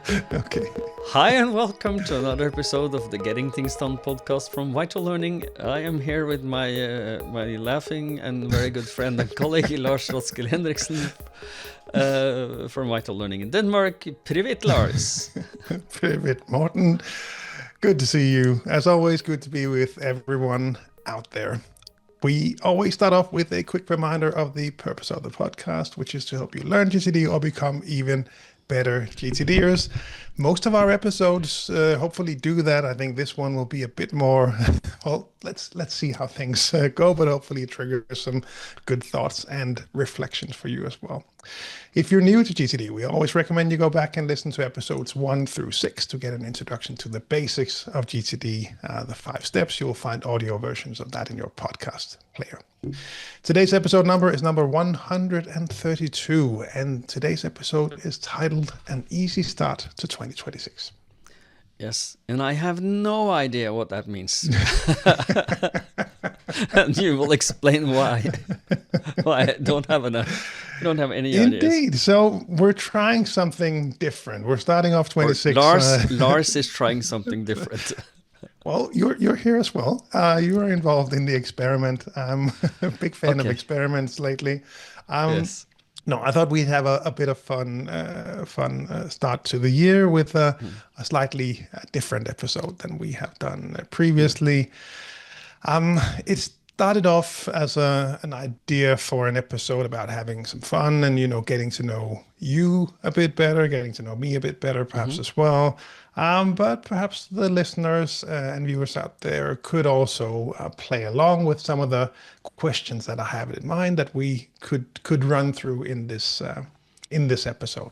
Okay. Hi and welcome to another episode of the Getting Things Done podcast from Vital Learning. I am here with my laughing and very good friend and colleague Lars Hendriksen from Vital Learning in Denmark. Privet, Lars. Privet, Morten. Good to see you. As always, good to be with everyone out there. We always start off with a quick reminder of the purpose of the podcast, which is to help you learn GTD or become even better GTDers. Most of our episodes hopefully do that. I think this one will be a bit more, well, let's see how things go, but hopefully it triggers some good thoughts and reflections for you as well. If you're new to GTD, we always recommend you go back and listen to episodes 1 through 6 to get an introduction to the basics of GTD, the 5 steps. You'll find audio versions of that in your podcast player. Today's episode number is number 132, and today's episode is titled An Easy Start to 2026. Yes, and I have no idea what that means. And you will explain why. Why I don't have any ideas. Indeed. So we're trying something different. We're starting off 26. Lars is trying something different. Well, you're here as well. You are involved in the experiment. I'm a big fan of experiments lately. Yes. No, I thought we'd have a bit of fun start to the year with a slightly different episode than we have done previously. It started off as an idea for an episode about having some fun and, getting to know you a bit better, getting to know me a bit better, perhaps as well. But perhaps the listeners and viewers out there could also play along with some of the questions that I have in mind that we could run through in this episode.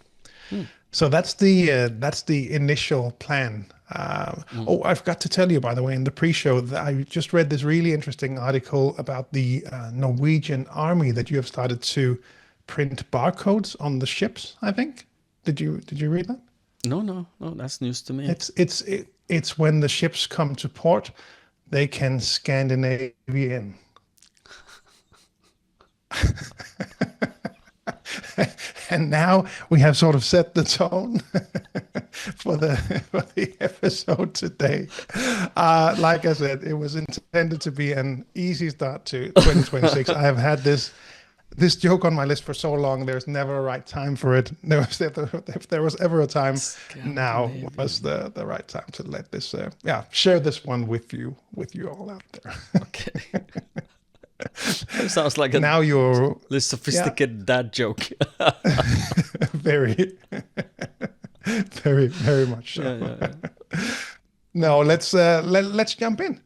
So that's the initial plan. Oh, I forgot to tell you, by the way, in the pre-show that I just read this really interesting article about the Norwegian army that you have started to print barcodes on the ships, I think. Did you read that? No, that's news to me. It's when the ships come to port, they can Scan-di-navi-an. And now we have sort of set the tone for the episode today. Like I said, it was intended to be an easy start to 2026. I have had this joke on my list for so long. There's never a right time for it. If there was ever a time, now was the right time to let this share this one with you all out there. Okay. It sounds like now you're sophisticated dad joke. Very, very, very much so. Yeah. No, let's jump in.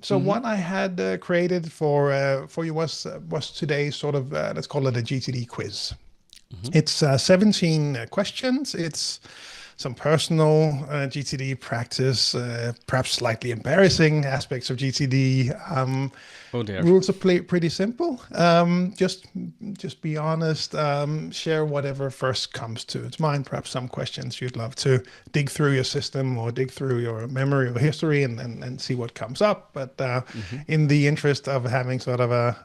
So what I had created for you was today's sort of let's call it a GTD quiz. It's 17 questions. It's some personal GTD practice, perhaps slightly embarrassing aspects of GTD. Oh dear. Rules are pretty simple. Just be honest. Share whatever first comes to mind. Perhaps some questions you'd love to dig through your system or dig through your memory or history and see what comes up. But in the interest of having sort of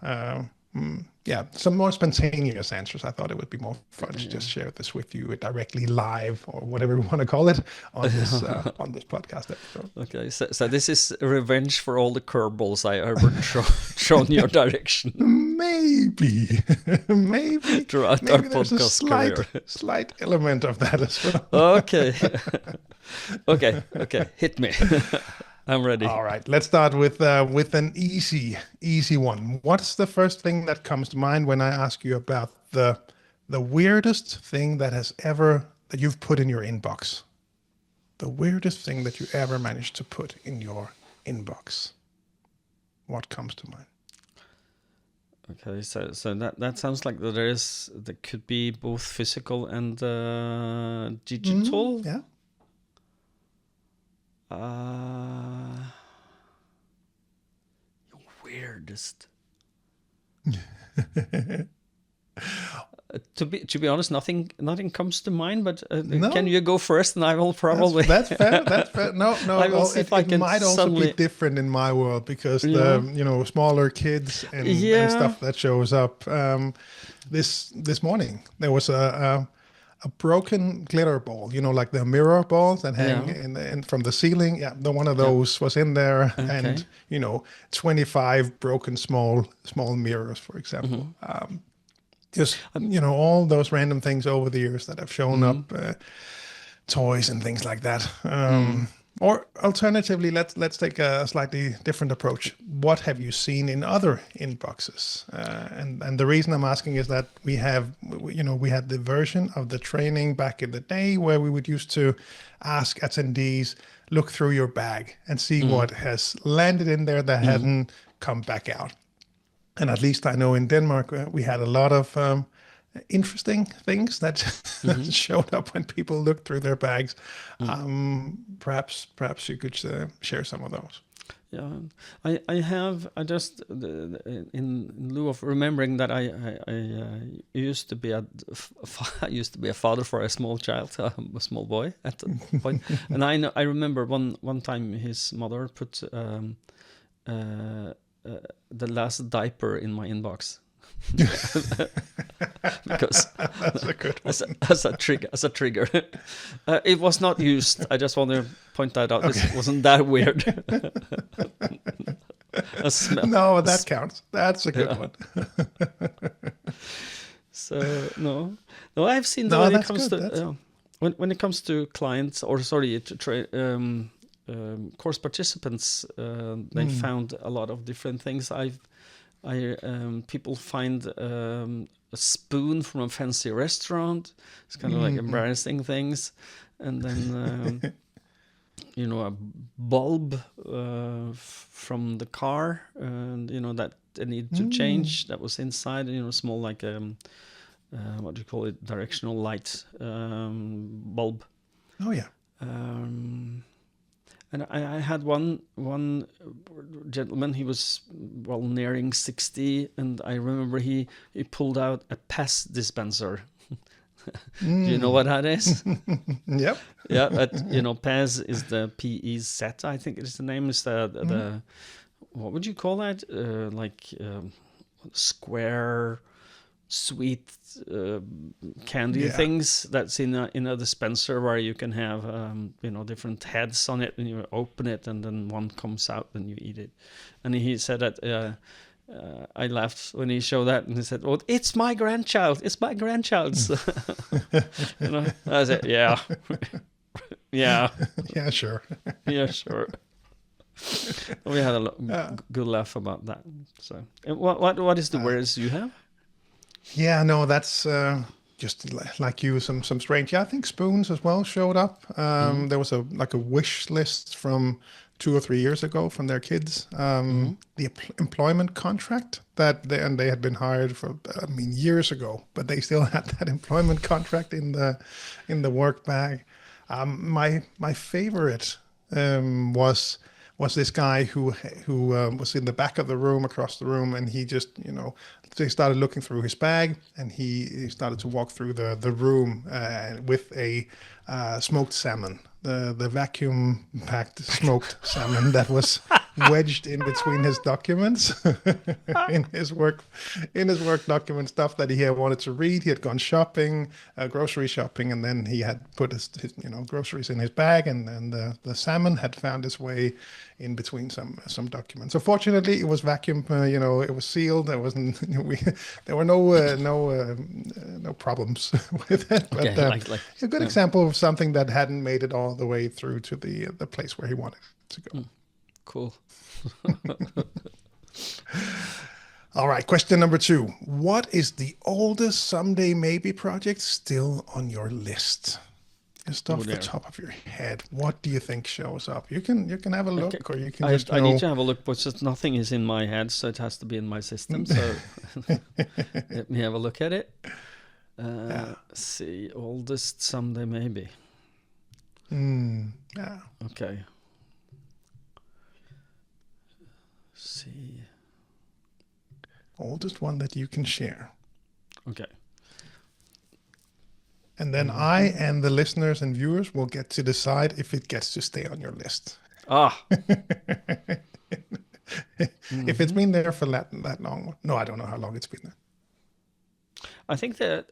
some more spontaneous answers, I thought it would be more fun to just share this with you directly live or whatever we want to call it on this podcast episode. Okay, so this is revenge for all the curveballs I ever thrown your direction. Maybe throughout our podcast career. Slight element of that as well. Okay, hit me. I'm ready. All right, let's start with an easy one. What's the first thing that comes to mind when I ask you about the weirdest thing that you've put in your inbox? The weirdest thing that you ever managed to put in your inbox. What comes to mind? Okay, so that sounds like there could be both physical and digital. Yeah. Weirdest. To be honest, nothing comes to mind. But can you go first, and I will probably. That's fair. No. I will see if I can might also be different in my world because the smaller kids and stuff that shows up. This morning there was a a broken glitter ball, like the mirror balls that hang Yeah. in from the ceiling. Yeah, the one of Yeah. those was in there, Okay. and 25 broken small mirrors, for example. Just all those random things over the years that have shown up, toys and things like that. Or alternatively, let's take a slightly different approach. What have you seen in other inboxes? And the reason I'm asking is that we had the version of the training back in the day where we would used to ask attendees, look through your bag and see what has landed in there that hadn't come back out. And at least I know in Denmark, we had a lot of interesting things that showed up when people looked through their bags. Perhaps you could share some of those. Yeah, I just in lieu of remembering that I used to be I used to be a father for a small child, a small boy at the point, and I remember one time his mother put the last diaper in my inbox. Because that's a good one. as a trigger. It was not used. I just want to point that out. Okay. It wasn't that weird. No, that counts. That's a good one. So no, I've seen that when it comes to when it comes to clients, or sorry, course participants, they found a lot of different things. People find a spoon from a fancy restaurant. It's kind of like embarrassing things, and then a bulb from the car, and that they need to change. That was inside, small like what do you call it? Directional light bulb. Oh yeah. And I had one gentleman. He was nearing 60, and I remember he pulled out a PEZ dispenser. Do you know what that is? Yep. Yeah, PEZ is the PEZ. I think it's the name. Is the what would you call that? Square sweet candy things that's in a dispenser where you can have different heads on it, and you open it and then one comes out and you eat it. And he said that I laughed when he showed that, and he said, "Well, it's my grandchild's." I said, "Yeah, yeah, yeah, sure, yeah, sure." We had a good laugh about that. So, what is the words you have? Yeah, no, that's just like you, some strange. Yeah, I think spoons as well showed up. There was a wish list from 2 or 3 years ago from their kids. The employment contract that they had been hired for, years ago, but they still had that employment contract in the work bag. My favorite was this guy who was in the back of the room, across the room, and he just they started looking through his bag, and he started to walk through the room with a smoked salmon, the vacuum packed smoked salmon that was wedged in between his documents in his work document, stuff that he had wanted to read. He had gone shopping, grocery shopping, and then he had put his groceries in his bag, and the salmon had found its way in between some documents. So fortunately, it was vacuum. It was sealed. There wasn't. There were no problems with it. But Okay, a good example of something that hadn't made it all the way through to the place where he wanted it to go. Cool. All right, question number 2. What is the oldest someday maybe project still on your list? Just off the top of your head, what do you think shows up? You can have a look, or you can just I need to have a look, but just nothing is in my head, so it has to be in my system. So let me have a look at it. See, oldest someday maybe. Yeah. Okay. See. Oldest one that you can share. Okay. And then I and the listeners and viewers will get to decide if it gets to stay on your list. If it's been there for that long. No, I don't know how long it's been there. I think that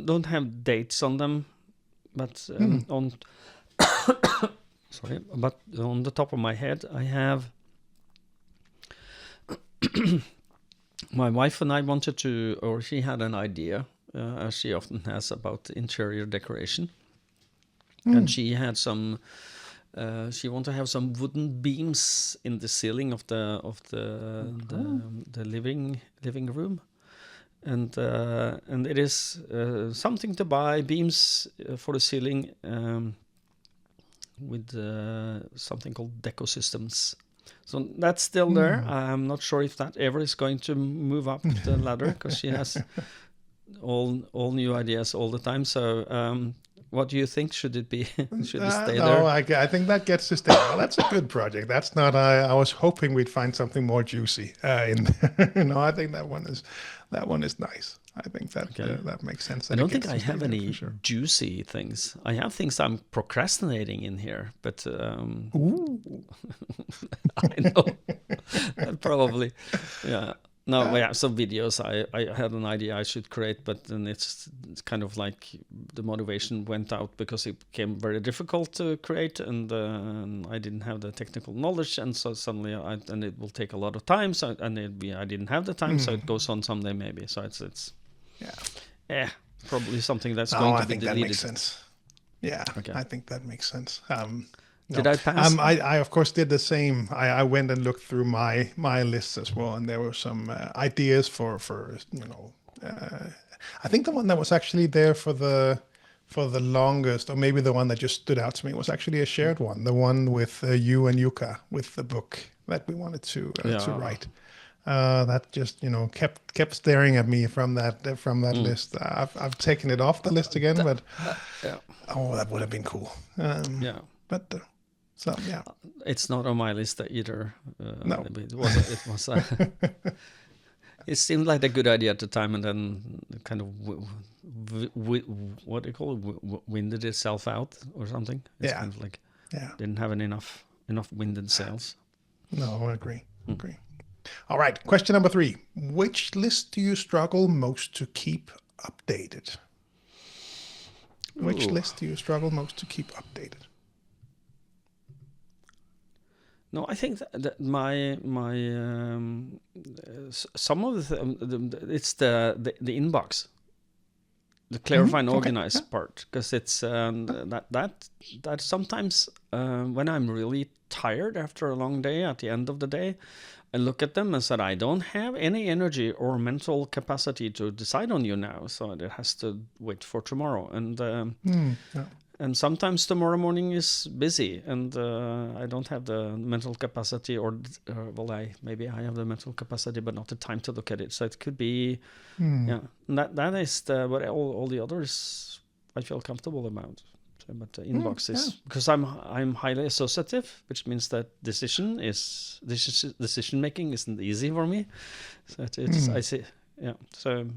don't have dates on them, but on sorry, but on the top of my head, I have. My wife and I wanted to, or she had an idea, as she often has, about interior decoration, and she had some. She wanted to have some wooden beams in the ceiling of the living room, and it is something to buy beams for the ceiling with something called Deco Systems. So that's still there. I'm not sure if that ever is going to move up the ladder, because she has all new ideas all the time. So what do you think? Should it be? Should it stay there? No, I think that gets to stay. Well, that's a good project. That's not. I was hoping we'd find something more juicy in there. No, I think that one is nice. I think that that makes sense. I don't think I have any juicy things. I have things I'm procrastinating in here, but Ooh. I know probably, yeah. No, we have some videos. I had an idea I should create, but then it's kind of like the motivation went out because it became very difficult to create, and I didn't have the technical knowledge, and so suddenly and it will take a lot of time. So I didn't have the time, so it goes on someday maybe. So it's probably something that's going to be deleted. That makes sense. Yeah, okay. I think that makes sense. No. Did I pass? I of course did the same. I went and looked through my lists as well, and there were some ideas for I think the one that was actually there for the longest, or maybe the one that just stood out to me, was actually a shared one. The one with you and Yuka with the book that we wanted to write. That just kept staring at me from that list. I've taken it off the list again, but that would have been cool. But. So yeah, it's not on my list either. No, it was. It seemed like a good idea at the time, and then kind of what do you call it? Winded itself out or something. It's kind of like didn't have enough wind in sails. No, I agree. All right, question number 3: which list do you struggle most to keep updated? Which list do you struggle most to keep updated? No, I think that my some of it's the inbox, the clarify and organize part, because it's that sometimes when I'm really tired after a long day, at the end of the day, I look at them and said, I don't have any energy or mental capacity to decide on you now, so it has to wait for tomorrow. And sometimes tomorrow morning is busy, and I don't have the mental capacity, or maybe I have the mental capacity, but not the time to look at it. So it could be, that is what all the others I feel comfortable about. So, but the inbox is because I'm highly associative, which means that decision making isn't easy for me. So I see, So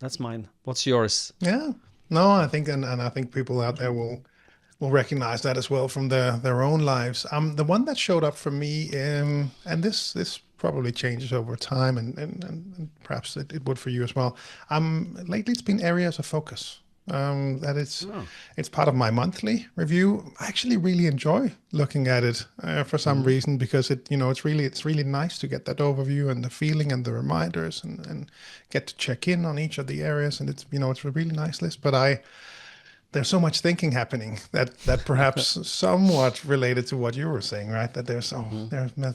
that's mine. What's yours? Yeah. No, I think, and I think people out there will recognize that as well from their own lives. The one that showed up for me, and this probably changes over time, and perhaps it would for you as well. Lately it's been areas of focus. That it's part of my monthly review. I actually really enjoy looking at it for some reason, because it's really nice to get that overview and the feeling and the reminders and get to check in on each of the areas, and it's a really nice list. But there's so much thinking happening that perhaps somewhat related to what you were saying, right? That there's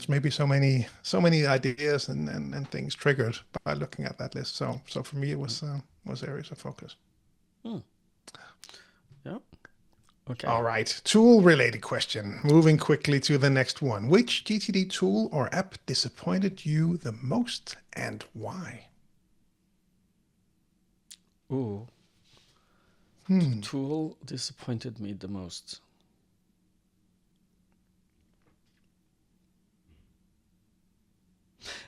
maybe so many ideas and things triggered by looking at that list. So for me it was areas of focus. Yeah. Okay. All right. Tool-related question. Moving quickly to the next one. Which GTD tool or app disappointed you the most, and why? Ooh. Tool disappointed me the most.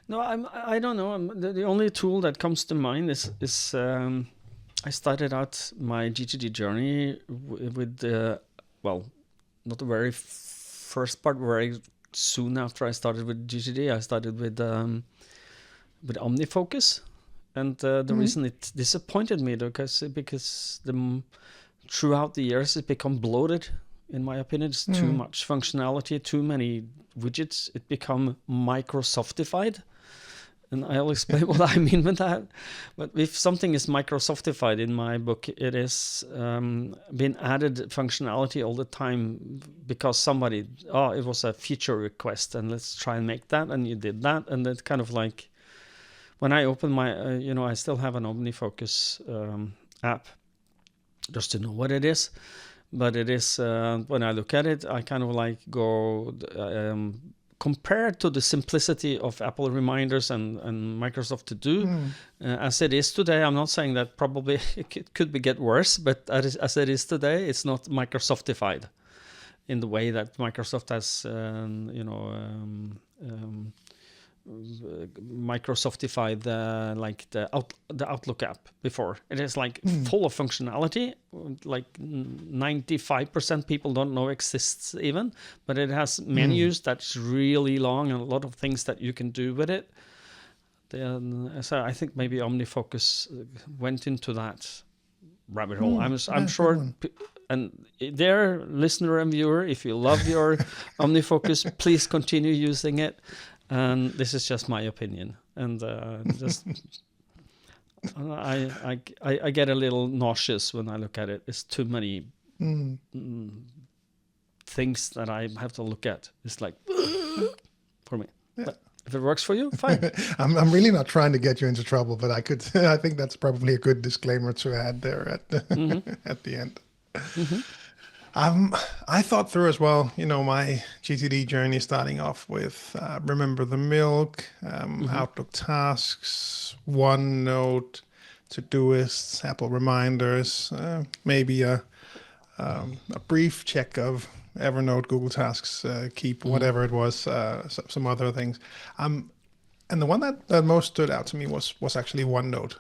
No, I don't know. The only tool that comes to mind is I started out my GTD journey with not the very first part. Very soon after I started with GTD, I started with OmniFocus, And the reason it disappointed me, because throughout the years it's become bloated. In my opinion, it's too much functionality, too many widgets. It become Microsoftified. And I'll explain what I mean with that. But if something is Microsoftified in my book, it is been added functionality all the time because somebody, it was a feature request and let's try and make that, and you did that. And it's kind of like, when I open my, I still have an OmniFocus app just to know what it is. But it is, when I look at it, I kind of like go, compared to the simplicity of Apple Reminders and Microsoft To Do, as it is today. I'm not saying that probably it could get worse, but as it is today, it's not Microsoftified in the way that Microsoft has, Microsoftified the Outlook app before. It is like full of functionality, like 95% people don't know exists even, but it has menus that's really long and a lot of things that you can do with it. So I think maybe OmniFocus went into that rabbit hole. I'm sure, and there, listener and viewer, if you love your OmniFocus, please continue using it. And this is just my opinion, and I get a little nauseous when I look at it. It's too many things that I have to look at. It's like for me. Yeah. But if it works for you, fine. I'm really not trying to get you into trouble, but I think that's probably a good disclaimer to add there at the end. I thought through as well, my GTD journey, starting off with Remember the Milk, Outlook tasks, OneNote, Todoists, Apple Reminders, maybe a brief check of Evernote, Google Tasks, Keep, whatever it was, some other things. And the one that most stood out to me was actually OneNote,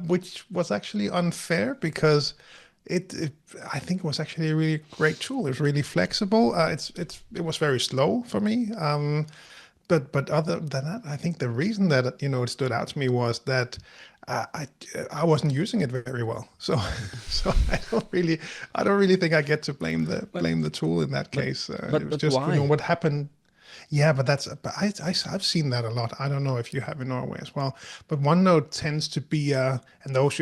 which was actually unfair because I think it was actually a really great tool. It was really flexible. It was very slow for me. But other than that, I think the reason that it stood out to me was that I wasn't using it very well. So I don't really think I get to blame the tool in that case. It was just why? What happened. Yeah, but I've seen that a lot. I don't know if you have in Norway as well. But OneNote tends to be and those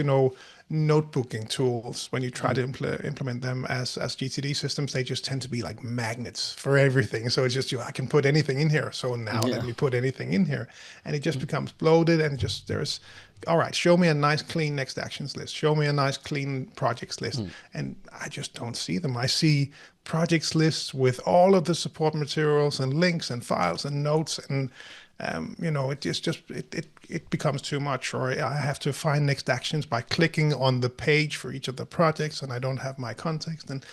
notebooking tools, when you try to implement them as GTD systems, they just tend to be like magnets for everything. So it's just I can put anything in here. So now let me put anything in here, and it just becomes bloated. And just all right, show me a nice clean next actions list. Show me a nice clean projects list, and I just don't see them. I see projects lists with all of the support materials and links and files and notes, and it becomes too much, or I have to find next actions by clicking on the page for each of the projects, and I don't have my context. And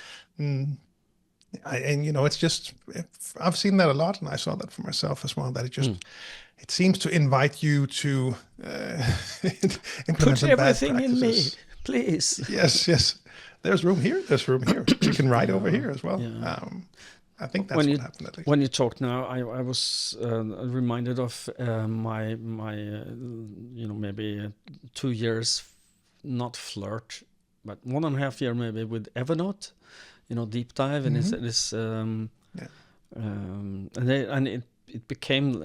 it's just, I've seen that a lot, and I saw that for myself as well, that it just, it seems to invite you to implement put everything in me, please. Yes. There's room here. You can write over here as well. Yeah. I think that's what happened at least. When you talk now, I was reminded of my maybe 2 years, not flirt, but 1.5 year maybe with Evernote, deep dive, and it became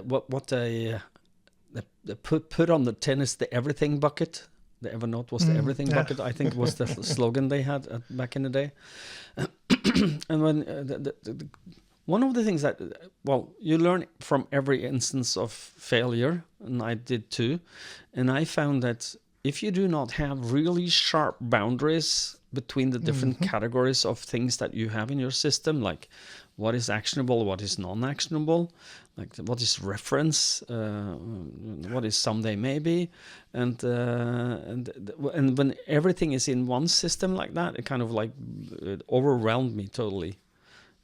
what they put on the tin is the everything bucket. The Evernote was the everything bucket, I think was the slogan they had back in the day. And when one of the things that, you learn from every instance of failure, and I did too, and I found that if you do not have really sharp boundaries between the different categories of things that you have in your system, like what is actionable, what is non-actionable, like what is reference, what is someday maybe, and when everything is in one system like that, it kind of like it overwhelmed me totally.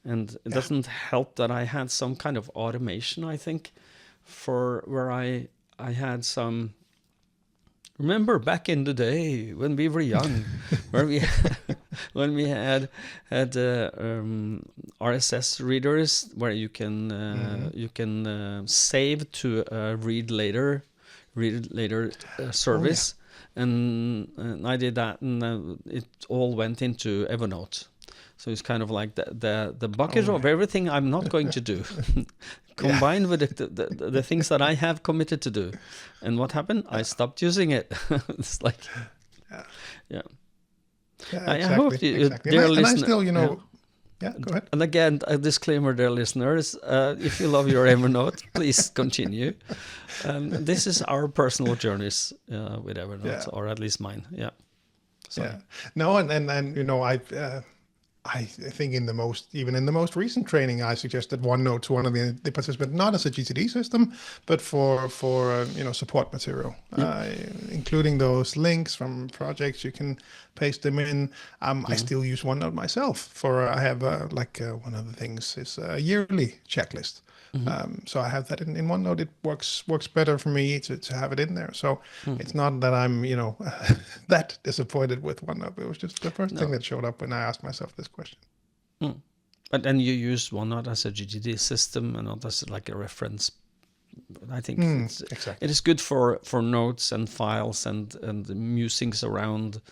And it doesn't help that I had some kind of automation, I think, for where I had some. Remember back in the day when we were young, where when we had RSS readers where you can save to read later read it later service. And I did that, and it all went into Evernote. So it's kind of like the bucket of everything I'm not going to do, combined with the things that I have committed to do. And what happened? I stopped using it. It's like, Yeah, I exactly, hope you, exactly. dear And I listener, still, yeah, go ahead. And again, a disclaimer, dear listeners, if you love your Evernote, please continue. This is our personal journeys with Evernote, or at least mine. Yeah. So. Yeah. No, and I think even in the most recent training, I suggested OneNote to one of the participants, not as a GTD system, but for support material, including those links from projects. You can paste them in. I still use OneNote myself I have one of the things is a yearly checklist. So I have that in OneNote. It works better for me to have it in there. So it's not that I'm that disappointed with OneNote. It was just the first thing that showed up when I asked myself this question. But then you use OneNote as a GTD system and not as like a reference. I think exactly. it is good for notes and files and musings around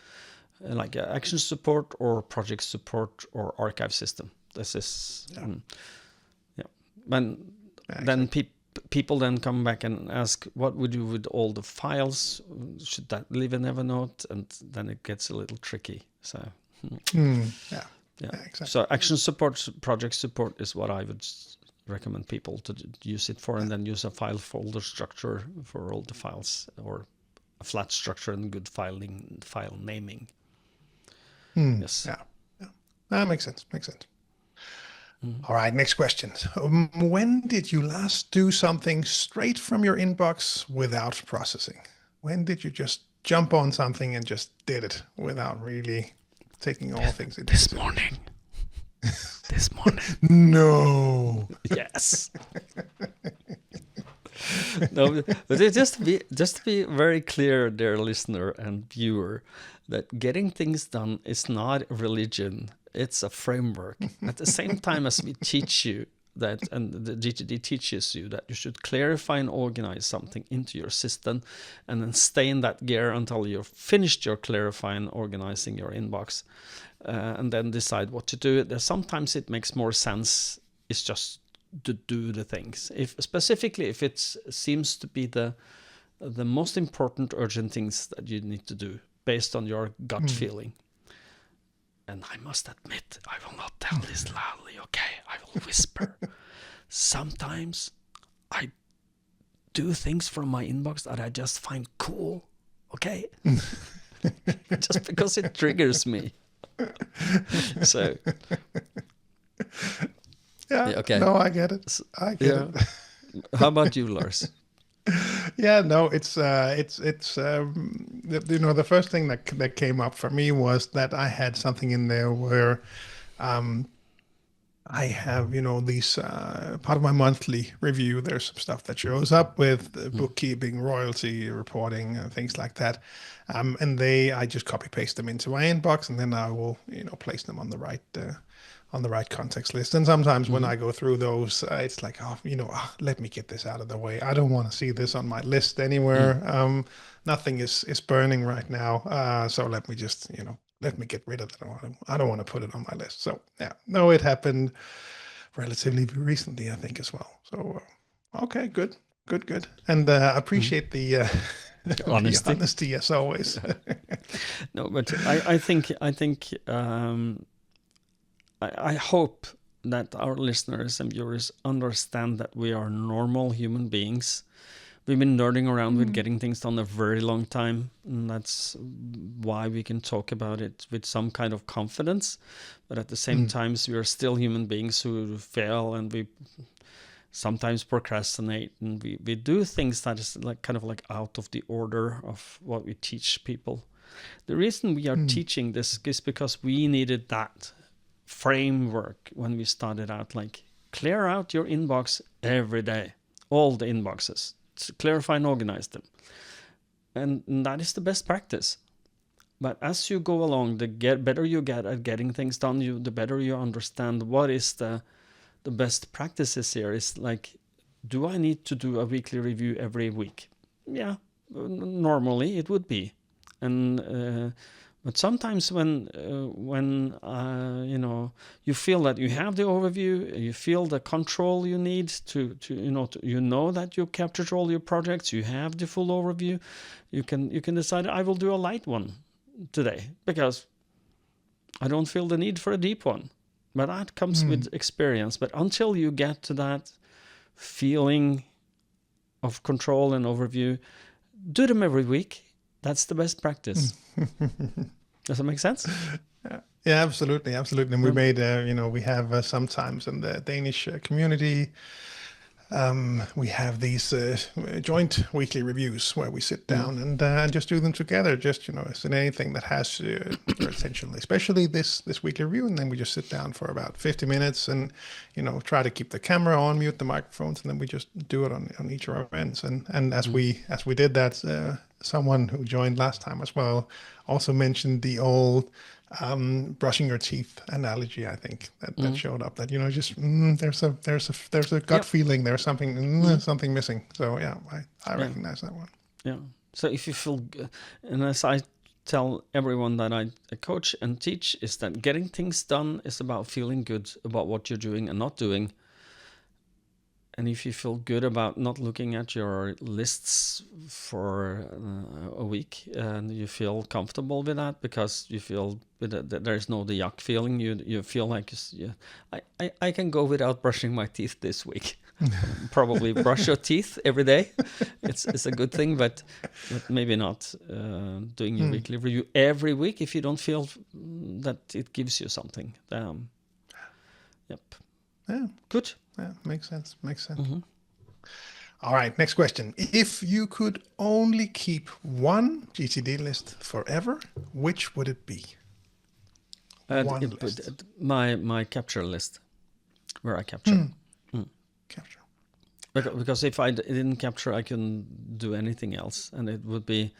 like action support or project support or archive system. This is then people then come back and ask, what would you with all the files? Should that live in Evernote? And then it gets a little tricky. So exactly. So action support, project support is what I would recommend people to use it for, and then use a file folder structure for all the files, or a flat structure and good file naming. Yes. Yeah. That makes sense. All right, next question. When did you last do something straight from your inbox without processing? When did you just jump on something and just did it without really taking all things into This morning. This morning. No. Yes. No, but it just to be very clear, dear listener and viewer, that getting things done is not a religion. It's a framework. At the same time as we teach you that, and the GTD teaches you that you should clarify and organize something into your system, and then stay in that gear until you've finished your clarifying and organizing your inbox, and then decide what to do. Sometimes it makes more sense. It's just to do the things. If it seems to be the most important urgent things that you need to do based on your gut feeling. And I must admit, I will not tell this loudly, okay? I will whisper. Sometimes I do things from my inbox that I just find cool, okay? Just because it triggers me. So, okay. No, I get it. It. How about you, Lars? Yeah, no, it's the first thing that came up for me was that I had something in there where I have, these part of my monthly review. There's some stuff that shows up with bookkeeping, royalty reporting, things like that. And I just copy paste them into my inbox, and then I will, place them on the right context list. And sometimes when I go through those, it's like, let me get this out of the way. I don't want to see this on my list anywhere. Nothing is burning right now. So let me just, let me get rid of it. I don't want to put it on my list. So yeah, no, it happened relatively recently, I think, as well. So, okay, good. And I appreciate the honesty as always. No, but I think I hope that our listeners and viewers understand that we are normal human beings. We've been nerding around with getting things done a very long time, and that's why we can talk about it with some kind of confidence. But at the same time, we are still human beings who fail, and we sometimes procrastinate, and we do things that is kind of out of the order of what we teach people. The reason we are teaching this is because we needed that framework when we started out. Clear out your inbox every day, all the inboxes, to clarify and organize them, and that is the best practice. But as you go along, the better you get at getting things done, the better you understand what is the best practices here. Is do I need to do a weekly review every week? Yeah, Normally it would be, and but sometimes when you feel that you have the overview, you feel the control you need to that you captured all your projects, you have the full overview, you can decide, I will do a light one today because I don't feel the need for a deep one. But that comes with experience. But until you get to that feeling of control and overview, do them every week. That's the best practice. Does that make sense? Yeah, absolutely. And we made, we have sometimes in the Danish community, we have these joint weekly reviews where we sit down and just do them together. Just, it's in anything that has your attention, especially this weekly review. And then we just sit down for about 50 minutes and, try to keep the camera on, mute the microphones, and then we just do it on each of our events. And as we did that, someone who joined last time as well also mentioned the old brushing your teeth analogy. I think that showed up. That there's a gut feeling. There's something missing. So yeah, I recognize that one. Yeah. So if you feel, and as I tell everyone that I coach and teach, is that getting things done is about feeling good about what you're doing and not doing. And if you feel good about not looking at your lists for a week, and you feel comfortable with that because you feel that there's no the yuck feeling, you feel like I can go without brushing my teeth this week. Probably brush your teeth every day. It's a good thing, but maybe not doing your weekly review every week if you don't feel that it gives you something. Yep. Yeah. Good. Yeah, makes sense. All right, next question. If you could only keep one GTD list forever, which would it be? One list. My capture list, where I capture. Capture. Because if I didn't capture, I couldn't do anything else, and it would be.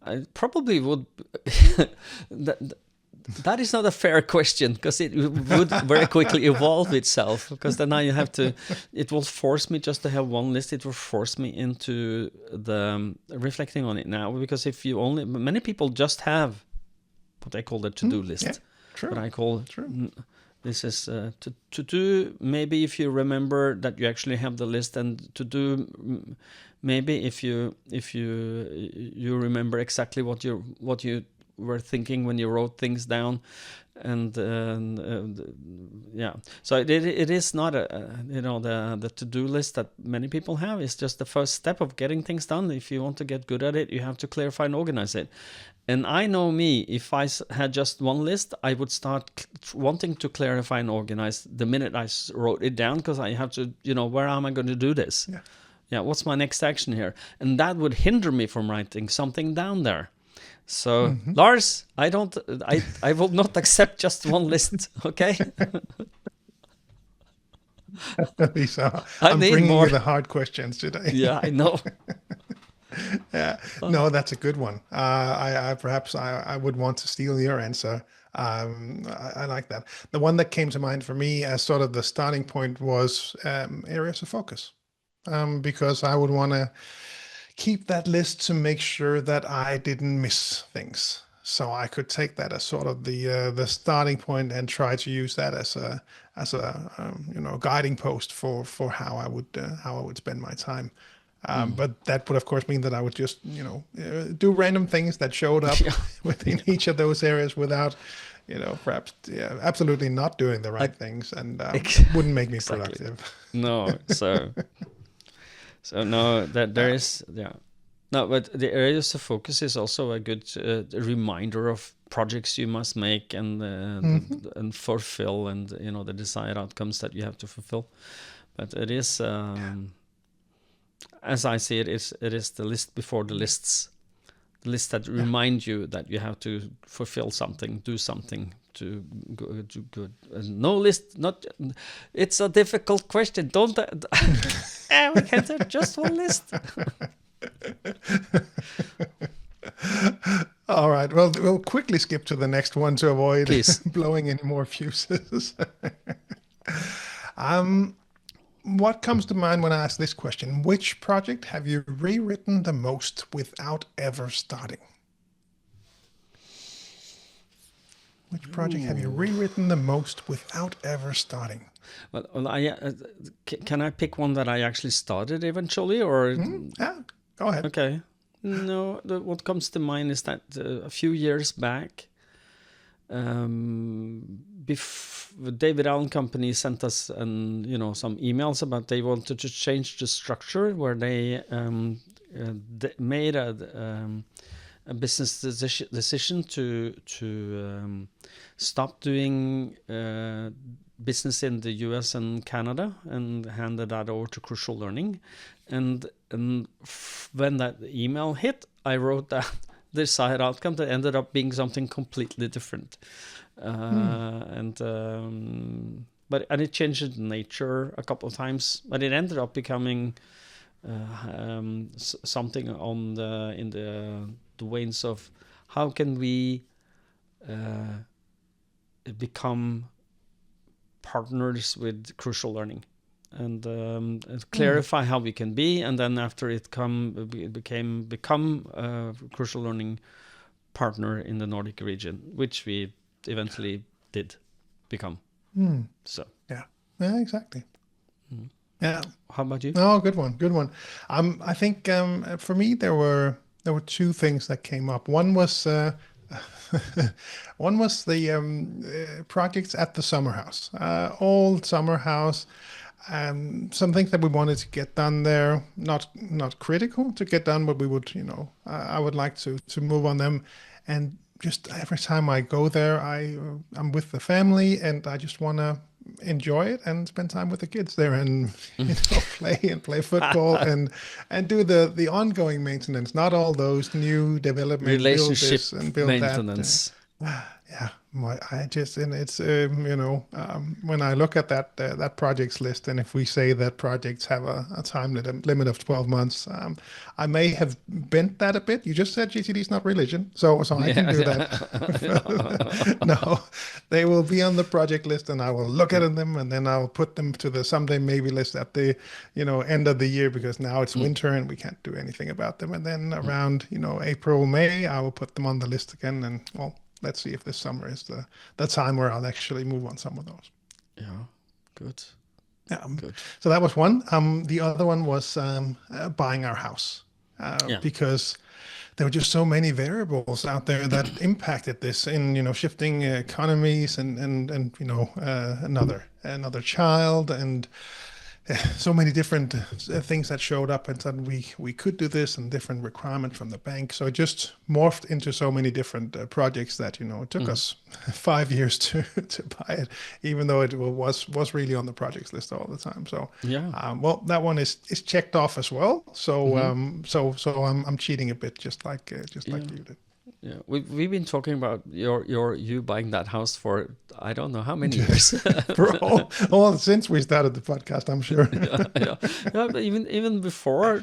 I probably would. That is not a fair question, because it would very quickly evolve itself, because then you have to, it will force me just to have one list. It will force me into the reflecting on it now, because many people just have what I call the to-do list. Yeah, true. What I call, this is to do, maybe if you remember that you actually have the list, and to do, maybe if you remember exactly what you were thinking when you wrote things down, and yeah. So it is not the to-do list that many people have. It's just the first step of getting things done. If you want to get good at it, you have to clarify and organize it. And I know me, if I had just one list, I would start wanting to clarify and organize the minute I wrote it down, because I have to, where am I going to do this? Yeah, what's my next action here? And that would hinder me from writing something down there. So, Lars, I will not accept just one list, okay? Lisa, I'm bringing you the hard questions today. Yeah, I know. Yeah, no, that's a good one. I would want to steal your answer. I like that. The one that came to mind for me as sort of the starting point was areas of focus, because I would want to keep that list to make sure that I didn't miss things. So I could take that as sort of the starting point and try to use that as a guiding post for how I would spend my time. But that would of course mean that I would just do random things that showed up within each of those areas without perhaps absolutely not doing the right things, and wouldn't make me productive. No, so no, that there is, no, but the areas of focus is also a good reminder of projects you must make and fulfill, and the desired outcomes that you have to fulfill. But it is, as I see it, it is the list before the lists, the list that remind you that you have to fulfill something, do something to go to good. No list, not. It's a difficult question. Don't. We can't have just one list. All right. Well, we'll quickly skip to the next one to avoid blowing any more fuses. what comes to mind when I ask this question? Which project have you rewritten the most without ever starting? Which project have you rewritten the most without ever starting? Well, can I pick one that I actually started eventually, or? Yeah, go ahead. Okay. No, what comes to mind is that a few years back, the David Allen company sent us some emails about they wanted to change the structure where they made a business decision to stop doing business in the US and Canada and handed that over to Crucial Learning. And when that email hit, I wrote that the desired outcome that ended up being something completely different. And it changed nature a couple of times, but it ended up becoming something in the ways of how can we become partners with Crucial Learning and clarify how we can be, and then after it become a Crucial Learning partner in the Nordic region, which we eventually did become. So yeah, exactly. Yeah. How about you? Oh, good one. I think for me there were two things that came up. One was the projects at the summer house, old summer house. Some things that we wanted to get done there, not critical to get done, but we would, I would like to move on them. And just every time I go there, I'm with the family, and I just want to enjoy it and spend time with the kids there, and play football and do the ongoing maintenance, not all those new development, relationship build this and build maintenance. Yeah, when I look at that projects list, and if we say that projects have a time limit of 12 months, I may have bent that a bit. You just said GTD is not religion, so I can do that. No, they will be on the project list, and I will look at them, and then I'll put them to the someday maybe list at the end of the year, because now it's winter and we can't do anything about them. And then around April, May, I will put them on the list again, and let's see if this summer is the time where I'll actually move on some of those. Yeah, good. Yeah, good. So that was one. The other one was buying our house, because there were just so many variables out there that impacted this in shifting economies and another child, and so many different things that showed up, and suddenly we could do this, and different requirements from the bank. So it just morphed into so many different projects that it took us 5 years to buy it, even though it was really on the projects list all the time. So that one is checked off as well. So I'm cheating a bit, just like you did. Yeah, we've been talking about you buying that house for I don't know how many years. Since we started the podcast, I'm sure. Yeah, but even before,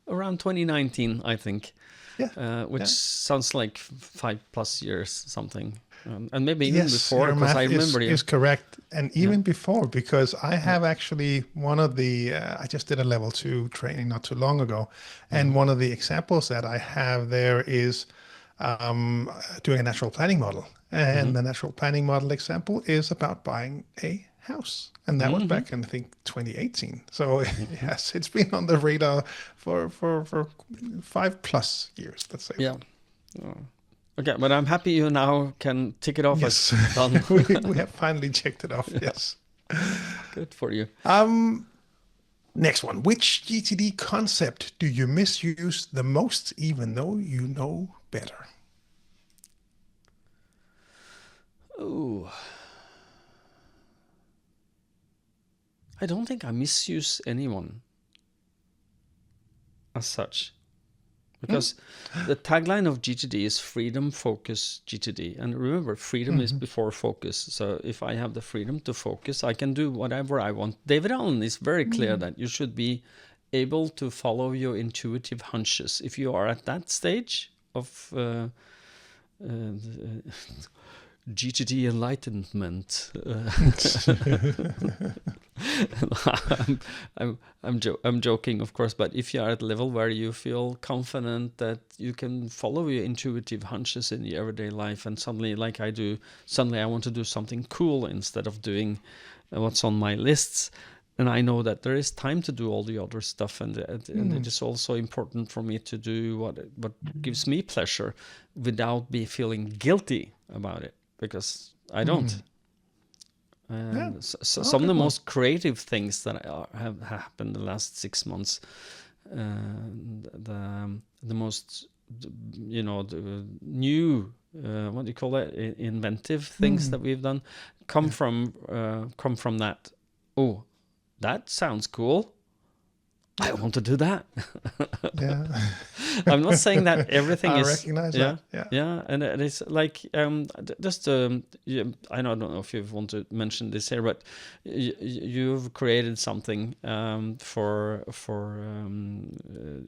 around 2019, I think. Yeah. Which sounds like 5+ years something, and maybe even before, because I remember is correct, and even before, because I have actually one of the I just did a level 2 training not too long ago, and one of the examples that I have there is doing a natural planning model, and the natural planning model example is about buying a house, and that was back in I think 2018. So yes, it's been on the radar for 5+ years, let's say. Yeah. Okay, but I'm happy you now can tick it off as done. we have finally checked it off. Yes. Good for you. Next one. Which GTD concept do you misuse the most, even though you know better? Oh, I don't think I misuse anyone as such, because the tagline of GTD is freedom, focus, GTD. And remember, freedom is before focus. So if I have the freedom to focus, I can do whatever I want. David Allen is very clear that you should be able to follow your intuitive hunches. If you are at that stage of GTD enlightenment. I'm joking, of course, but if you are at a level where you feel confident that you can follow your intuitive hunches in your everyday life, and suddenly, like I do, suddenly I want to do something cool instead of doing what's on my lists. And I know that there is time to do all the other stuff, and it is also important for me to do what gives me pleasure without be feeling guilty about it, because I don't. And some of the most creative things that have happened the last 6 months, the most, the new, what do you call it, inventive things that we've done, come from that. Oh, that sounds cool. I want to do that. Yeah. I'm not saying that everything I is. recognize that. Yeah, and it's like just I don't know if you want to mention this here, but you've created something for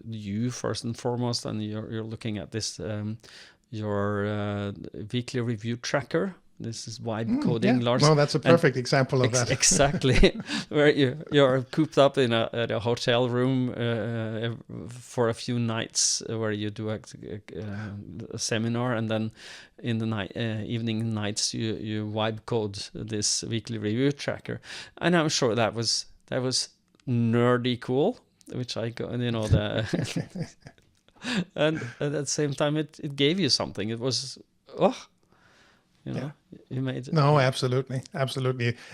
you first and foremost, and you're looking at this your weekly review tracker. This is vibe coding, Lars. No, that's a perfect example of that. Exactly, where you're cooped up in a hotel room for a few nights, where you do a seminar, and then in the evening nights you vibe code this weekly review tracker, and I'm sure that was nerdy cool, which I got, and at the same time it gave you something. It was you made it. No, absolutely.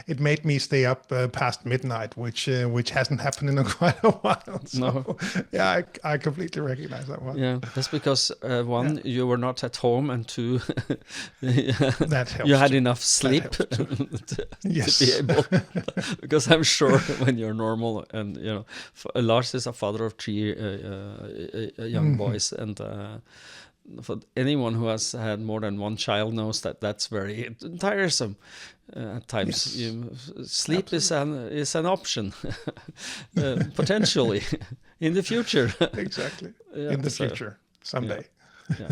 It made me stay up past midnight, which hasn't happened in quite a while. So, No. Yeah, I completely recognize that one. Yeah, that's because one, you were not at home, and two, that helps. you had enough sleep to be able. Because I'm sure when you're normal, and Lars is a father of 3 young boys, and for anyone who has had more than one child knows that that's very tiresome at times. Sleep is an option potentially in the future. Exactly. In the future someday. Yeah.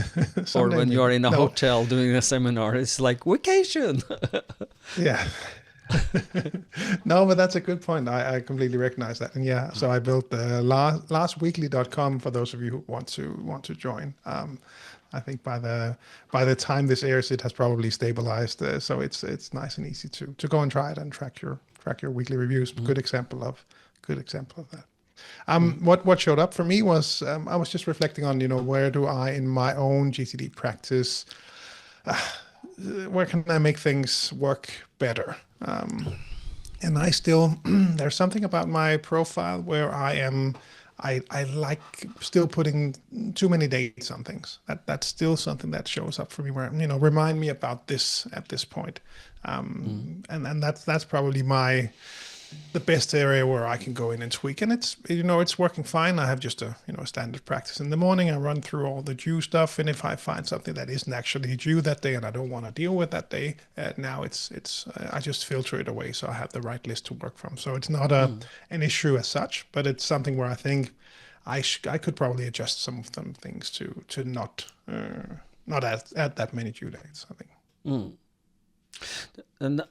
Or when you're in a hotel doing a seminar, it's like vacation. Yeah. No, but that's a good point. I completely recognize that. And so I built the lastweekly.com for those of you who want to join. I think by the time this airs, it has probably stabilized. So it's nice and easy to go and try it and track your weekly reviews. Good example of that. What showed up for me was I was just reflecting on where do I in my own GTD practice where can I make things work better? And I still, there's something about my profile where I like still putting too many dates on things. That's still something that shows up for me where, remind me about this at this point. And that's probably the best area where I can go in and tweak. And it's working fine. I have just a standard practice in the morning. I run through all the due stuff, and if I find something that isn't actually due that day and I don't want to deal with that day, now it's I just filter it away so I have the right list to work from. So it's not an issue as such, but it's something where I think I could probably adjust some of them things to not add that many due dates, I think. And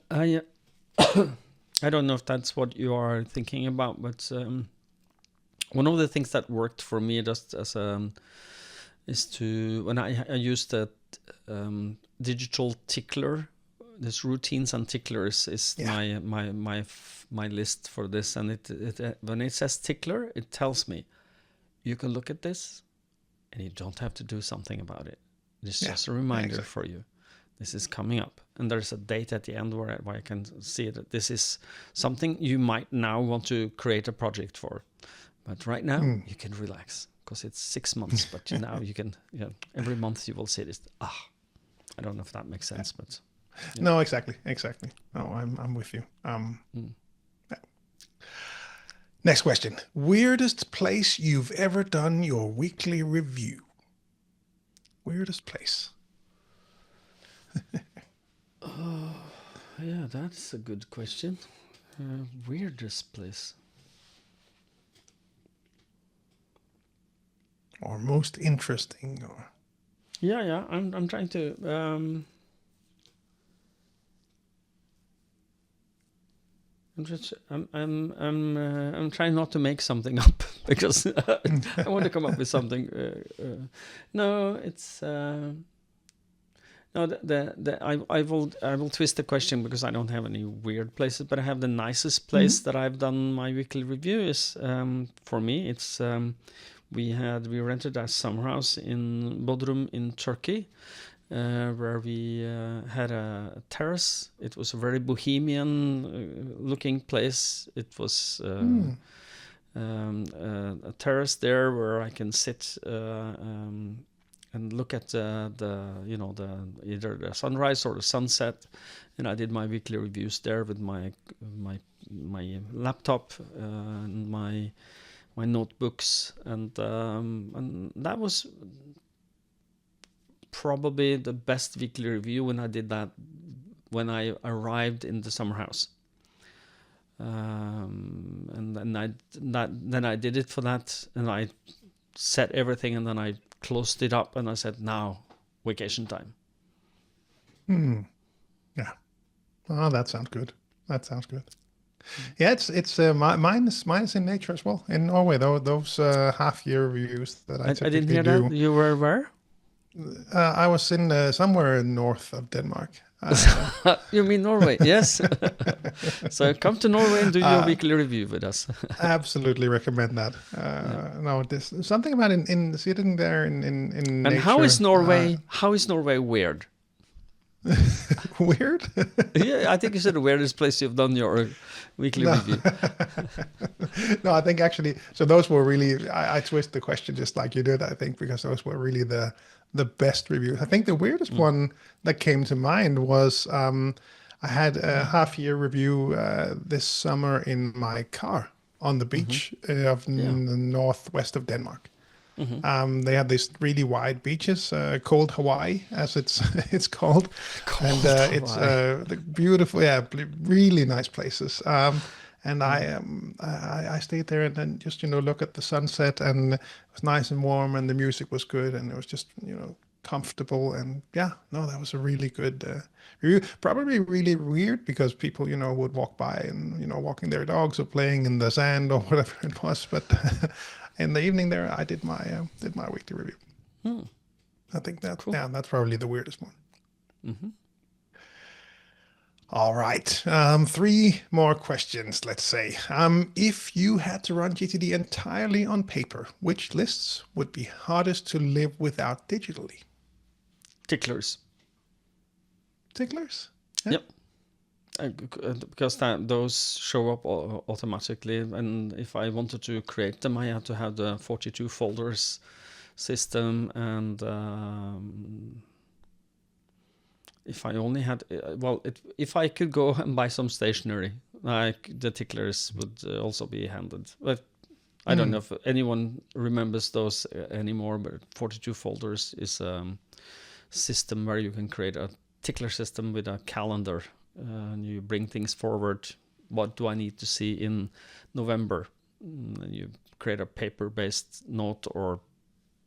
I don't know if that's what you are thinking about, but one of the things that worked for me just as is to when I used that digital tickler. This routines and ticklers is my list for this, and it when it says tickler, it tells me you can look at this, and you don't have to do something about it. It's just a reminder for you. This is coming up, and there's a date at the end where I can see that this is something you might now want to create a project for. But right now, you can relax because it's 6 months. But now you can, every month you will see this. I don't know if that makes sense, but no, exactly. No, I'm with you. Next question: weirdest place you've ever done your weekly review? Weirdest place. Yeah, that's a good question. Weirdest place. Or most interesting, or I'm trying to I'm trying not to make something up because I want to come up with something. No, it's no. I will twist the question because I don't have any weird places, but I have the nicest place that I've done my weekly review is for me. It's we rented a summer house in Bodrum in Turkey. Where we had a terrace. It was a very bohemian looking place. It was a terrace there where I can sit and look at the either the sunrise or the sunset. And I did my weekly reviews there with my laptop and my notebooks, and that was probably the best weekly review when I did that when I arrived in the summer house, and then I did it for that, and I set everything, and then I closed it up, and I said, now vacation time. Yeah. Oh, that sounds good. Yeah, it's mine is in nature as well in Norway. Though those half-year reviews that I typically didn't hear do. that. You were where? I was in somewhere north of Denmark. You mean Norway? Yes. So come to Norway and do your weekly review with us. Absolutely recommend that. No, this something about in sitting there in and nature. How is Norway? How is Norway weird? Weird? Yeah, I think you said the weirdest place you've done your weekly review. No, I think actually. So those were really. I twist the question just like you did. I think because those were really the best reviews. I think the weirdest one that came to mind was I had a half-year review this summer in my car on the beach of the northwest of Denmark. They have these really wide beaches, cold Hawaii, as it's called, it's the beautiful, really nice places. And I stayed there and then just look at the sunset, and it was nice and warm, and the music was good, and it was just comfortable, and that was a really good review. Probably really weird because people would walk by and walking their dogs or playing in the sand or whatever it was, but in the evening there I did my weekly review. I think that cool. That's probably the weirdest one. All right, 3 more questions, let's say. If you had to run GTD entirely on paper, which lists would be hardest to live without digitally? Ticklers. Ticklers? Yeah. Yep. Because those show up automatically, and if I wanted to create them, I had to have the 42 folders system, and if I only had, if I could go and buy some stationery, like the ticklers would also be handed. But I don't know if anyone remembers those anymore, but 42 folders is a system where you can create a tickler system with a calendar, and you bring things forward. What do I need to see in November? And you create a paper-based note or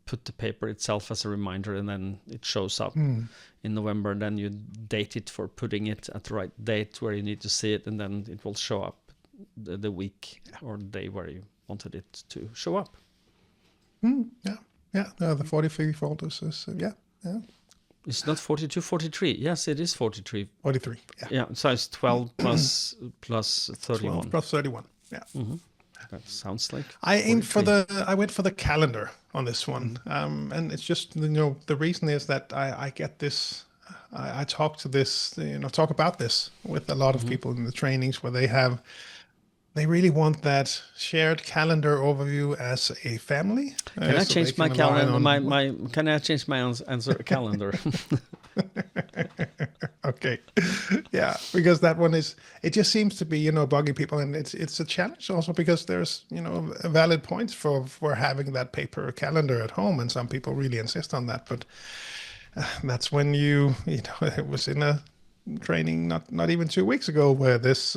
put the paper itself as a reminder, and then it shows up in November, and then you date it for putting it at the right date where you need to see it, and then it will show up the week or the day where you wanted it to show up. The 43 folders is It's not 42, 43. Yes, it is 43. 43, Yeah, so it's 12 plus 31. 12 plus 31, That sounds like I went for the calendar on this one, and it's just the reason is that I get this. I talk about this with a lot of people in the trainings where they really want that shared calendar overview as a family. Can I change my calendar? Can I change my answer calendar? Okay, because that one it just seems to be bugging people, and it's a challenge also because there's valid points for having that paper calendar at home, and some people really insist on that. But that's when it was in a training not even 2 weeks ago, where this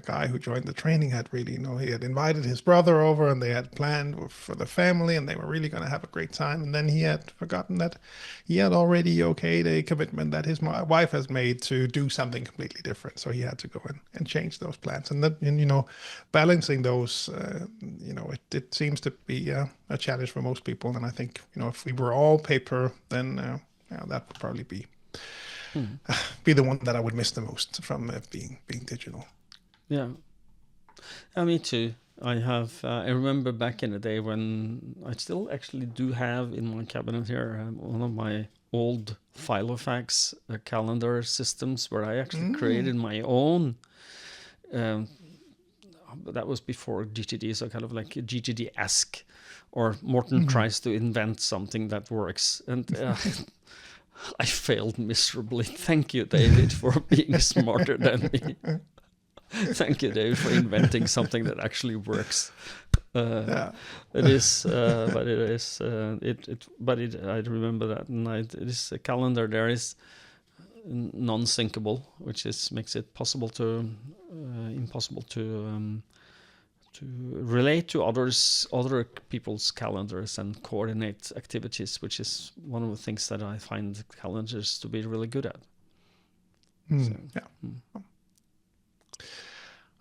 guy who joined the training had really, he had invited his brother over, and they had planned for the family, and they were really going to have a great time. And then he had forgotten that he had already okayed a commitment that his wife has made to do something completely different. So he had to go and change those plans. And balancing those, it seems to be a challenge for most people. And I think, if we were all paper, then that would probably be the one that I would miss the most from being digital. Yeah, me too. I remember back in the day when I still actually do have in my cabinet here one of my old Filofax calendar systems where I actually created my own. That was before GTD, so kind of like GTD-esque, or Morten tries to invent something that works, and I failed miserably. Thank you, David, for being smarter than me. Thank you, David, for inventing something that actually works. It is, but it is, I remember that night. It is a calendar. There is non-syncable, which makes it impossible to relate to other people's calendars and coordinate activities, which is one of the things that I find calendars to be really good at.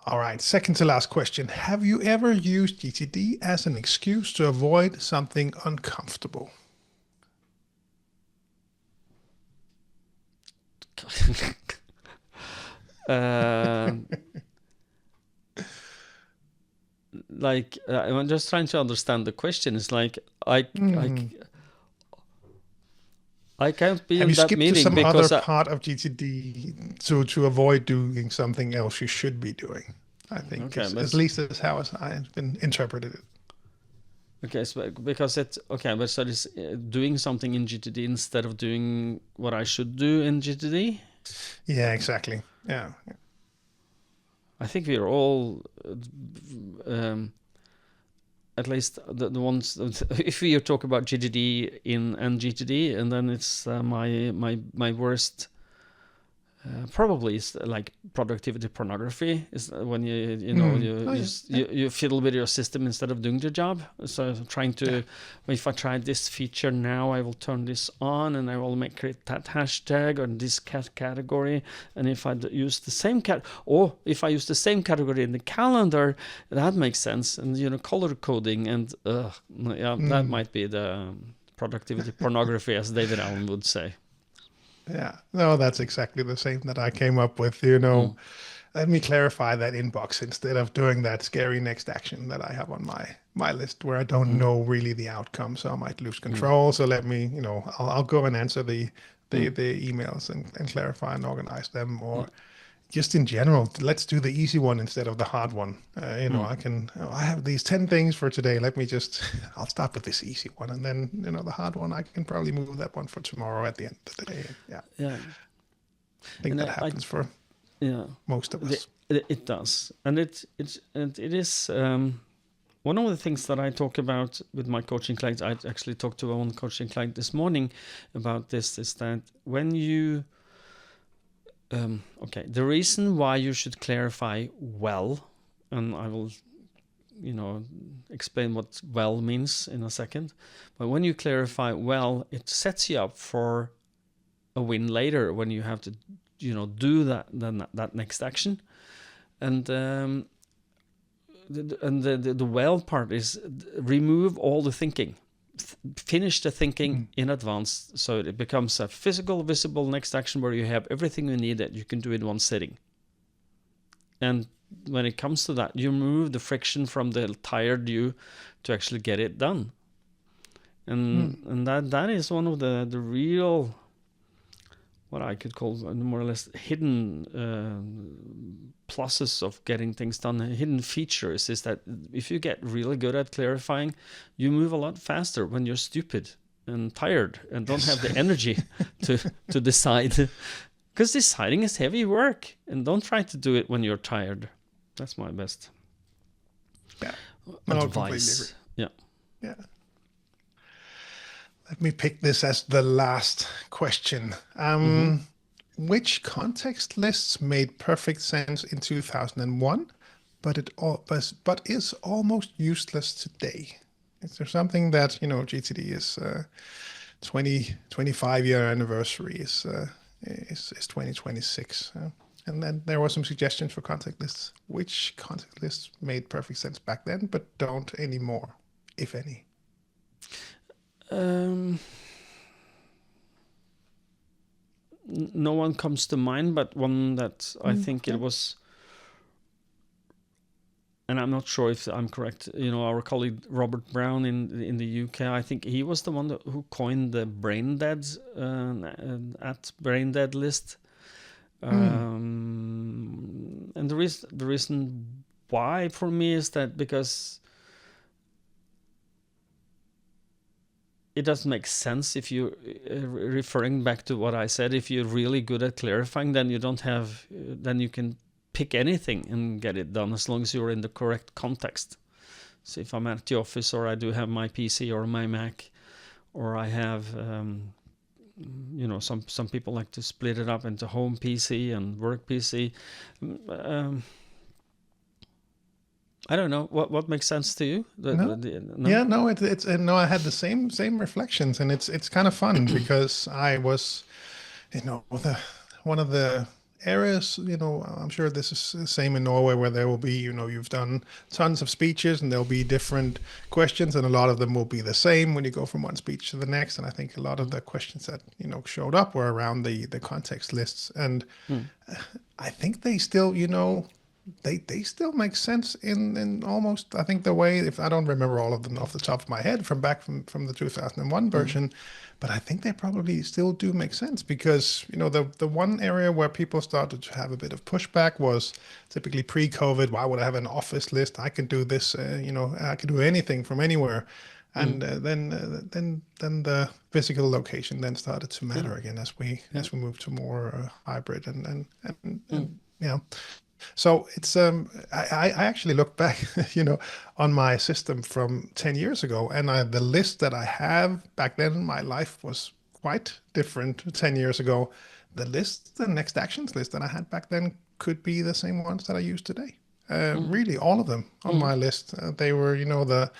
All right, second to last question. Have you ever used GTD as an excuse to avoid something uncomfortable? I'm just trying to understand the question. It's like I can't be Have in you that skipped meeting to some because other part of GTD to avoid doing something else you should be doing? I think at least that's how I've been interpreted it. Okay, so because it's okay, but so it's doing something in GTD instead of doing what I should do in GTD. Yeah, exactly. Yeah. I think we're all, at least the ones. If we talk about GTD and GTD, and then it's my worst. Probably is like productivity pornography is when you fiddle with your system instead of doing the job. So trying to, if I try this feature now, I will turn this on and I will create that hashtag or this category. And if I use the same if I use the same category in the calendar, that makes sense. And color coding and that might be the productivity pornography, as David Allen would say. Yeah, no, that's exactly the same that I came up with. Let me clarify that inbox instead of doing that scary next action that I have on my list where I don't know really the outcome, so I might lose control. So let me, I'll go and answer the emails and clarify and organize them, or just in general, let's do the easy one instead of the hard one. I have these 10 things for today. I'll start with this easy one. And then, the hard one, I can probably move that one for tomorrow at the end of the day. Yeah. I think that happens for most of us. It does. And it is one of the things that I talk about with my coaching clients. I actually talked to one coaching client this morning about this, is that when you the reason why you should clarify well, and I will, explain what well means in a second. But when you clarify well, it sets you up for a win later when you have to, do that next action. And the well part is remove all the thinking. Finish the thinking in advance, so it becomes a physical, visible next action where you have everything you need that you can do in one sitting. And when it comes to that, you remove the friction from the tired you to actually get it done. And that is one of the real, what I could call more or less hidden pluses of getting things done. Hidden features is that if you get really good at clarifying, you move a lot faster when you're stupid and tired and don't have the energy to decide. Because deciding is heavy work, and don't try to do it when you're tired. That's my best advice. Yeah. Let me pick this as the last question. which context lists made perfect sense in 2001, but is almost useless today? Is there something that, GTD is 25-year anniversary is 2026? And then there were some suggestions for contact lists. Which contact lists made perfect sense back then, but don't anymore, if any? No one comes to mind, but one that I think it was, and I'm not sure if I'm correct. Our colleague Robert Brown in the UK, I think he was the one who coined the brain dead at brain dead list. And the reason why for me is that because it doesn't make sense if you referring back to what I said. If you're really good at clarifying, then then you can pick anything and get it done as long as you're in the correct context. So if I'm at the office, or I do have my PC or my Mac, or I have some people like to split it up into home PC and work PC. I don't know what makes sense to you. No? Yeah, no, it's no. I had the same reflections, and it's kind of fun because I was, one of the areas. I'm sure this is the same in Norway, where there will be, you've done tons of speeches, and there'll be different questions, and a lot of them will be the same when you go from one speech to the next. And I think a lot of the questions that showed up were around the context lists, and I think they still, they still make sense in almost, I think, the way, if I don't remember all of them off the top of my head from the 2001 version, but I think they probably still do make sense, because the one area where people started to have a bit of pushback was typically pre-COVID. Why would I have an office list? I can do this, I can do anything from anywhere. And then the physical location then started to matter again as we move to more hybrid and yeah. So it's I actually looked back, on my system from 10 years ago, and the list that I have back then, my life was quite different 10 years ago. The next actions list that I had back then could be the same ones that I use today. Really, all of them on my list. They were, the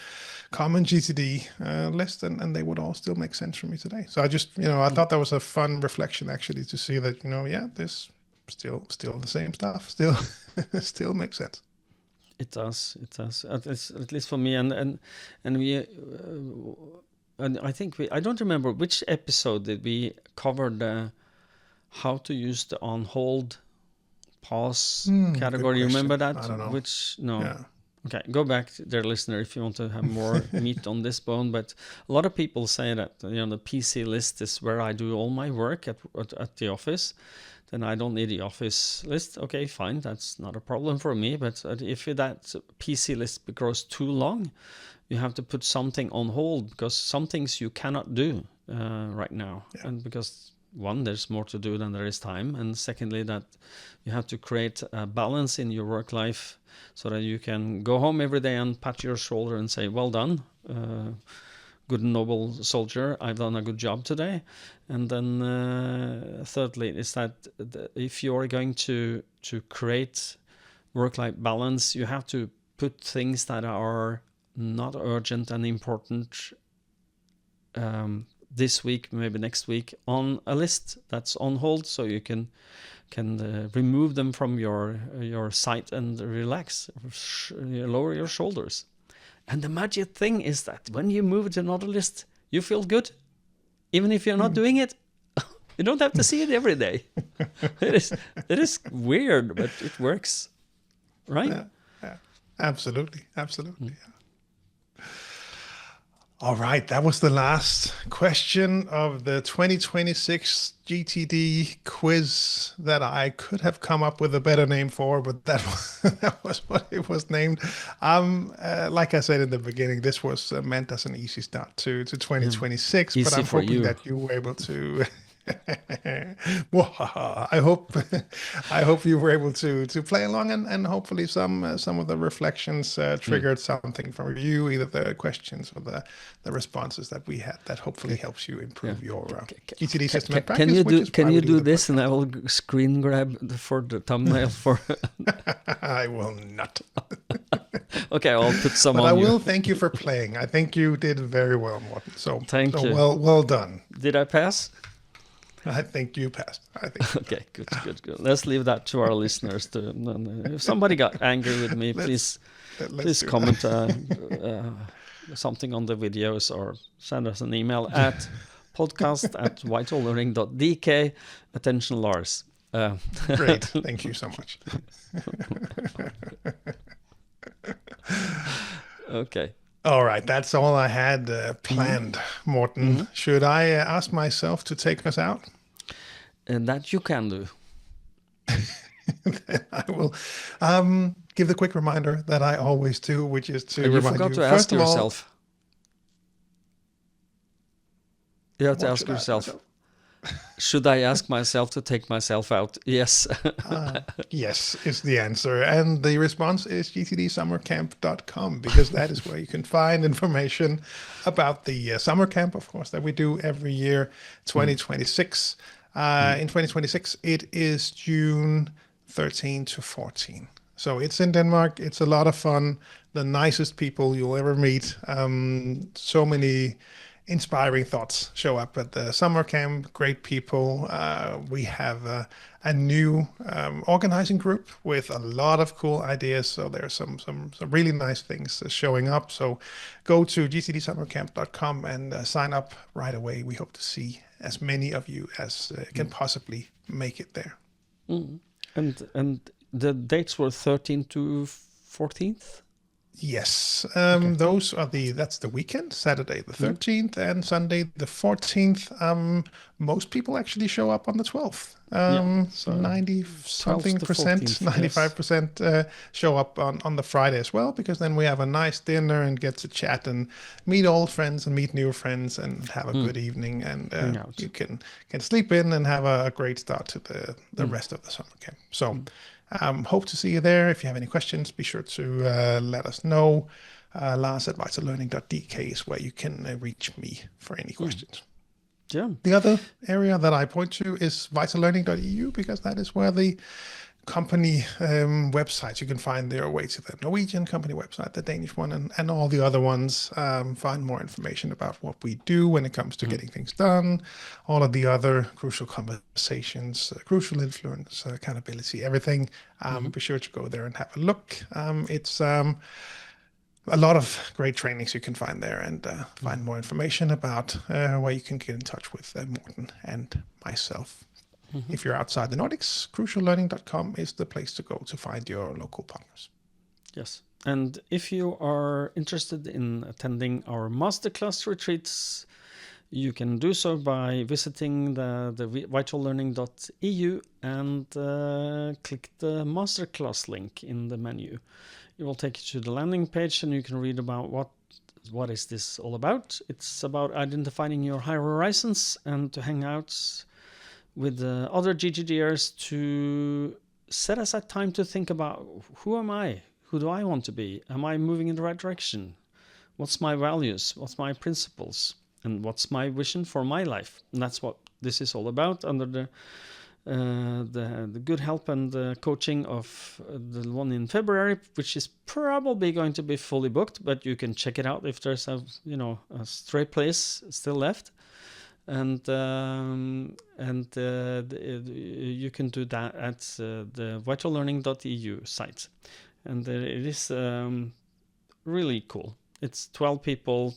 common GTD list, and they would all still make sense for me today. So I just, I thought that was a fun reflection, actually, to see that, this still the same stuff still makes sense. It does at least for me, and we and I think I don't remember which episode did we cover the how to use the on hold pause category. You remember that? I don't know. Yeah. Okay, go back there, listener, if you want to have more meat on this bone. But a lot of people say that the PC list is where I do all my work at the office. Then I don't need the office list. Okay, fine, that's not a problem for me. But if that PC list grows too long, you have to put something on hold, because some things you cannot do right now. Yeah. And because one, there's more to do than there is time. And secondly, that you have to create a balance in your work life so that you can go home every day and pat your shoulder and say, well done, good and noble soldier, I've done a good job today. And then thirdly is that if you're going to create work-life balance, you have to put things that are not urgent and important this week, maybe next week, on a list that's on hold, so you can remove them from your sight and relax, lower your shoulders. And the magic thing is that when you move to another list, you feel good, even if you're not doing it. You don't have to see it every day. It is weird, but it works, right? Yeah. Absolutely. Yeah. All right, that was the last question of the 2026 GTD quiz that I could have come up with a better name for, but that was what it was named. Like I said in the beginning, this was meant as an easy start to 2026, but I'm hoping that you were able to I hope I hope you were able to play along, and hopefully some of the reflections triggered something from you, either the questions or the responses that we had. That hopefully helps you improve your GTD system in practice. Can you do this, and I will screen grab for the thumbnail for. I will not. Okay, I'll put some but on I you. will thank you for playing. I think you did very well, Morten. So thank you. Well done. Did I pass? I think you passed. Okay, good. Let's leave that to our listeners. If somebody got angry with me, please comment something on the videos, or send us an email at podcast@vitallearning.dk. Attention, Lars. Great. Thank you so much. Okay. All right. That's all I had planned, Morten. Should I ask myself to take us out? And that you can do. Then I will give the quick reminder that I always do, which is to remind you. You forgot to ask yourself. You have to ask yourself. Should I ask myself to take myself out? Yes. Yes is the answer. And the response is gtdsummercamp.com, because that is where you can find information about the summer camp, of course, that we do every year, 2026. In 2026, it is June 13 to 14. So it's in Denmark. It's a lot of fun. The nicest people you'll ever meet. So many inspiring thoughts show up at the summer camp. Great people. We have a new organizing group with a lot of cool ideas. So there's some really nice things showing up. So go to gtdsummercamp.com and sign up right away. We hope to see as many of you as can possibly make it there. And the dates were 13th to 14th? Yes, those are that's the weekend, Saturday the 13th and Sunday the 14th. Most people actually show up on the 12th. So 90-something%, 95% show up on the Friday as well, because then we have a nice dinner and get to chat and meet old friends and meet new friends and have a good evening, and you can sleep in and have a great start to the rest of the summer camp. So hope to see you there. If you have any questions, be sure to let us know. Lars at VitalLearning.dk is where you can reach me for any questions. Yeah. The other area that I point to is VitalLearning.eu, because that is where the company websites, you can find their way to the Norwegian company website, the Danish one, and all the other ones. Find more information about what we do when it comes to getting things done, all of the other crucial conversations, crucial influence, accountability, everything. Be sure to go there and have a look. It's a lot of great trainings you can find there, and find more information about where you can get in touch with Morten and myself. If you're outside the Nordics, cruciallearning.com is the place to go to find your local partners. Yes. And if you are interested in attending our masterclass retreats, you can do so by visiting the VitalLearning.eu and click the masterclass link in the menu. It will take you to the landing page, and you can read about what is this all about. It's about identifying your higher horizons and to hang out with other GGDers to set aside time to think about, who am I? Who do I want to be? Am I moving in the right direction? What's my values? What's my principles? And what's my vision for my life? And that's what this is all about, under the good help and the coaching of the one in February, which is probably going to be fully booked, but you can check it out if there's a stray place still left. And you can do that at the VitalLearning.eu site, and it is really cool. It's 12 people,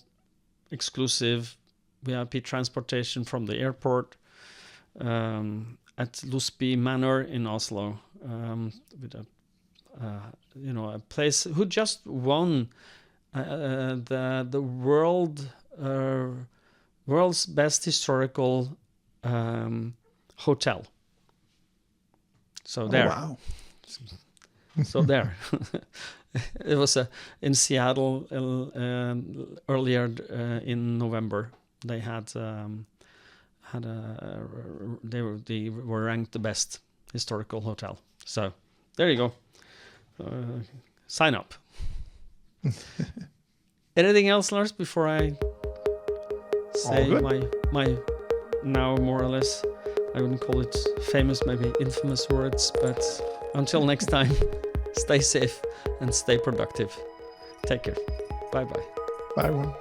exclusive VIP transportation from the airport at Losby Manor in Oslo, with a place who just won the world's best historical hotel. So there. Oh, wow. So there. It was in Seattle earlier in November. They had they were ranked the best historical hotel. So there you go. Sign up. Anything else, Lars, before I say my now more or less, I wouldn't call it famous, maybe infamous words, but until next time, stay safe and stay productive. Take care. Bye-bye. Bye, everyone.